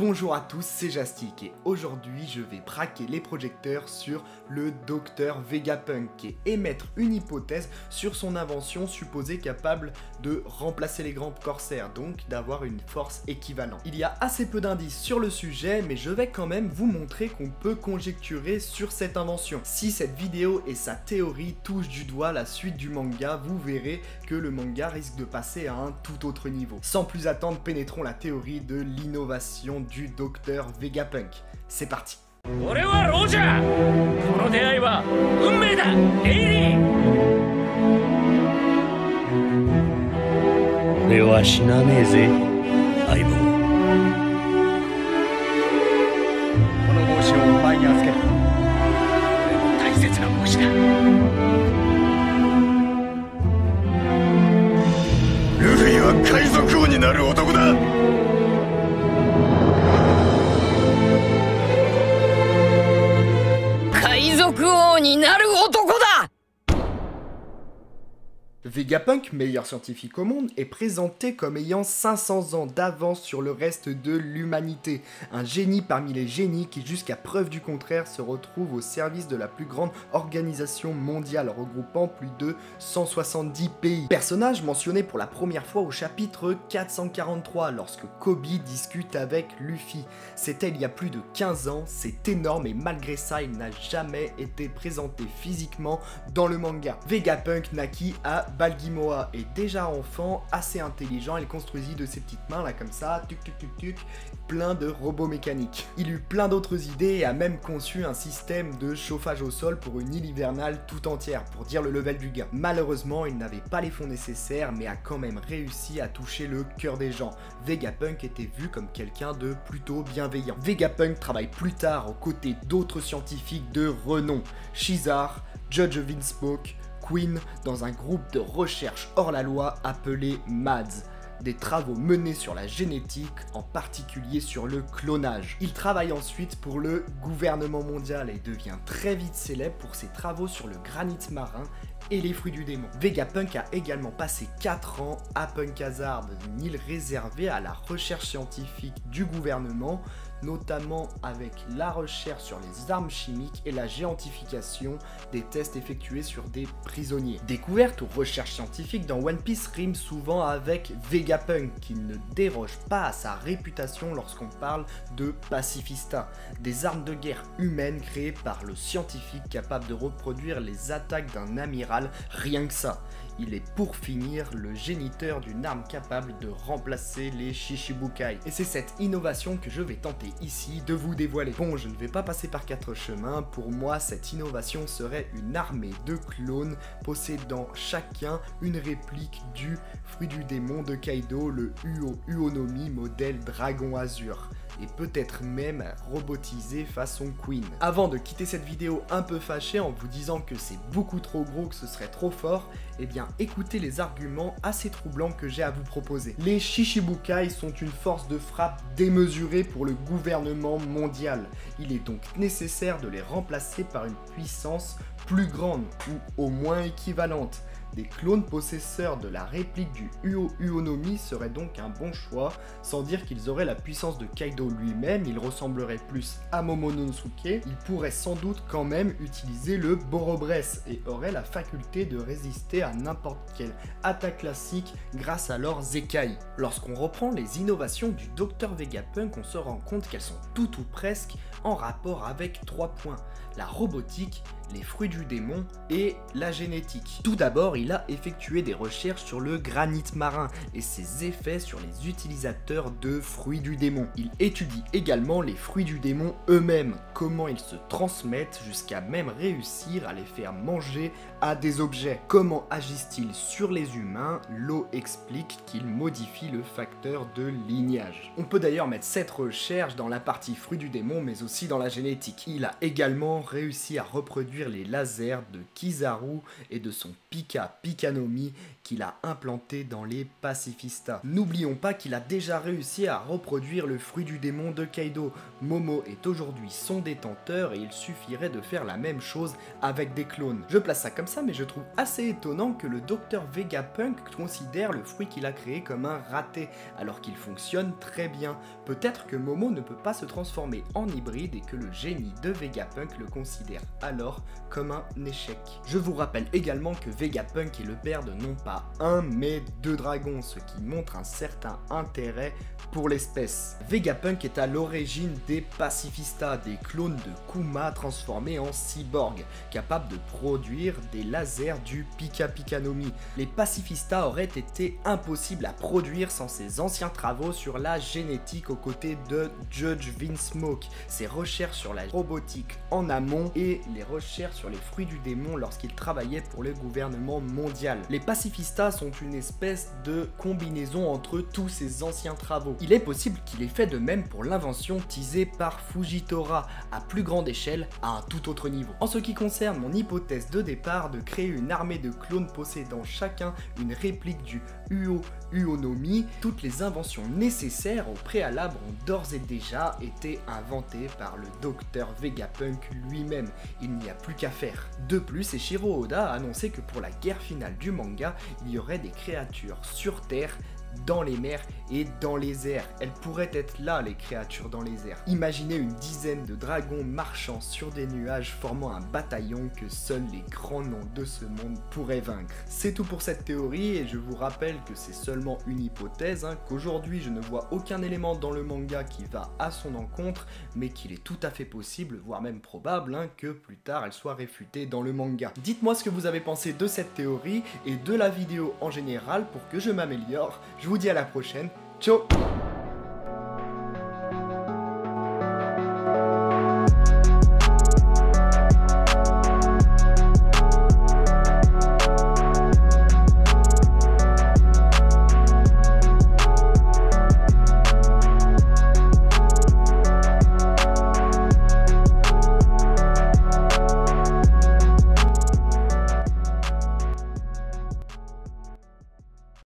Bonjour à tous, c'est Jastic et aujourd'hui je vais braquer les projecteurs sur le docteur Vegapunk et émettre une hypothèse sur son invention supposée capable de remplacer les grands corsaires, donc d'avoir une force équivalente. Il y a assez peu d'indices sur le sujet, mais je vais quand même vous montrer qu'on peut conjecturer sur cette invention. Si cette vidéo et sa théorie touchent du doigt la suite du manga, vous verrez que le manga risque de passer à un tout autre niveau. Sans plus attendre, pénétrons la théorie de l'innovation du docteur Vegapunk. C'est parti. Vegapunk, meilleur scientifique au monde, est présenté comme ayant 500 ans d'avance sur le reste de l'humanité. Un génie parmi les génies qui, jusqu'à preuve du contraire, se retrouve au service de la plus grande organisation mondiale regroupant plus de 170 pays. Personnage mentionné pour la première fois au chapitre 443 lorsque Kobe discute avec Luffy. C'était il y a plus de 15 ans, c'est énorme et malgré ça, il n'a jamais été présenté physiquement dans le manga. Vegapunk naquit à Balgimoa est déjà enfant, assez intelligent, il construisit de ses petites mains là comme ça, tuc tuc tuc tuc, plein de robots mécaniques. Il eut plein d'autres idées et a même conçu un système de chauffage au sol pour une île hivernale tout entière, pour dire le level du gars. Malheureusement, il n'avait pas les fonds nécessaires, mais a quand même réussi à toucher le cœur des gens. Vegapunk était vu comme quelqu'un de plutôt bienveillant. Vegapunk travaille plus tard aux côtés d'autres scientifiques de renom, Shizar, Judge Vinsmoke, Queen, dans un groupe de recherche hors la loi appelé MADS. Des travaux menés sur la génétique, en particulier sur le clonage. Il travaille ensuite pour le gouvernement mondial et devient très vite célèbre pour ses travaux sur le granit marin et les fruits du démon. Vegapunk a également passé 4 ans à Punk Hazard, une île réservée à la recherche scientifique du gouvernement, notamment avec la recherche sur les armes chimiques et la géantification des tests effectués sur des prisonniers. Découverte ou recherche scientifique dans One Piece rime souvent avec Vegapunk, qui ne déroge pas à sa réputation lorsqu'on parle de pacifista, des armes de guerre humaines créées par le scientifique capable de reproduire les attaques d'un amiral, rien que ça. Il est pour finir le géniteur d'une arme capable de remplacer les Shichibukai. Et c'est cette innovation que je vais tenter ici de vous dévoiler. Bon, je ne vais pas passer par 4 chemins, pour moi cette innovation serait une armée de clones possédant chacun une réplique du fruit du démon de Kaido, le Uonomi modèle Dragon Azur, et peut-être même robotisé façon Queen. Avant de quitter cette vidéo un peu fâché en vous disant que c'est beaucoup trop gros, que ce serait trop fort, eh bien écoutez les arguments assez troublants que j'ai à vous proposer. Les Shichibukai sont une force de frappe démesurée pour le gouvernement mondial. Il est donc nécessaire de les remplacer par une puissance plus grande ou au moins équivalente. Des clones possesseurs de la réplique du Uonomi seraient donc un bon choix, sans dire qu'ils auraient la puissance de Kaido lui-même, ils ressembleraient plus à Momonosuke, ils pourraient sans doute quand même utiliser le Borobresse et auraient la faculté de résister à n'importe quelle attaque classique grâce à leur Zekai. Lorsqu'on reprend les innovations du Dr Vegapunk, on se rend compte qu'elles sont toutes ou presque en rapport avec 3 points, la robotique, les fruits du démon et la génétique. Tout d'abord, il a effectué des recherches sur le granit marin et ses effets sur les utilisateurs de fruits du démon. Il étudie également les fruits du démon eux-mêmes, comment ils se transmettent jusqu'à même réussir à les faire manger à des objets. Comment agissent-ils sur les humains? L'eau explique qu'il modifie le facteur de lignage. On peut d'ailleurs mettre cette recherche dans la partie fruits du démon mais aussi dans la génétique. Il a également réussi à reproduire produire les lasers de Kizaru et de son Pika Pikanomi qu'il a implanté dans les pacifistas. N'oublions pas qu'il a déjà réussi à reproduire le fruit du démon de Kaido. Momo est aujourd'hui son détenteur et il suffirait de faire la même chose avec des clones. Je place ça comme ça, mais je trouve assez étonnant que le docteur Vegapunk considère le fruit qu'il a créé comme un raté, alors qu'il fonctionne très bien. Peut-être que Momo ne peut pas se transformer en hybride et que le génie de Vegapunk le considère alors comme un échec. Je vous rappelle également que Vegapunk est le père de non pas un mais deux dragons, ce qui montre un certain intérêt pour l'espèce. Vegapunk est à l'origine des pacifistas, des clones de Kuma transformés en cyborgs, capables de produire des lasers du Pika Pikanomi. Les pacifistas auraient été impossibles à produire sans ses anciens travaux sur la génétique aux côtés de Judge Vinsmoke, ses recherches sur la robotique en amont et les recherches sur les fruits du démon lorsqu'il travaillait pour le gouvernement mondial. Les pacifistas sont une espèce de combinaison entre tous ces anciens travaux. Il est possible qu'il ait fait de même pour l'invention teasée par Fujitora, à plus grande échelle, à un tout autre niveau. En ce qui concerne mon hypothèse de départ de créer une armée de clones possédant chacun une réplique du Uonomi, toutes les inventions nécessaires au préalable ont d'ores et déjà été inventées par le docteur Vegapunk lui-même. Il n'y a plus qu'à faire. De plus, Eiichiro Oda a annoncé que pour la guerre finale du manga, il y aurait des créatures sur Terre, dans les mers et dans les airs. Elles pourraient être là, les créatures dans les airs. Imaginez une dizaine de dragons marchant sur des nuages formant un bataillon que seuls les grands noms de ce monde pourraient vaincre. C'est tout pour cette théorie et je vous rappelle que c'est seulement une hypothèse, qu'aujourd'hui je ne vois aucun élément dans le manga qui va à son encontre, mais qu'il est tout à fait possible, voire même probable, que plus tard elle soit réfutée dans le manga. Dites-moi ce que vous avez pensé de cette théorie et de la vidéo en général pour que je m'améliore. Je vous dis à la prochaine. Ciao!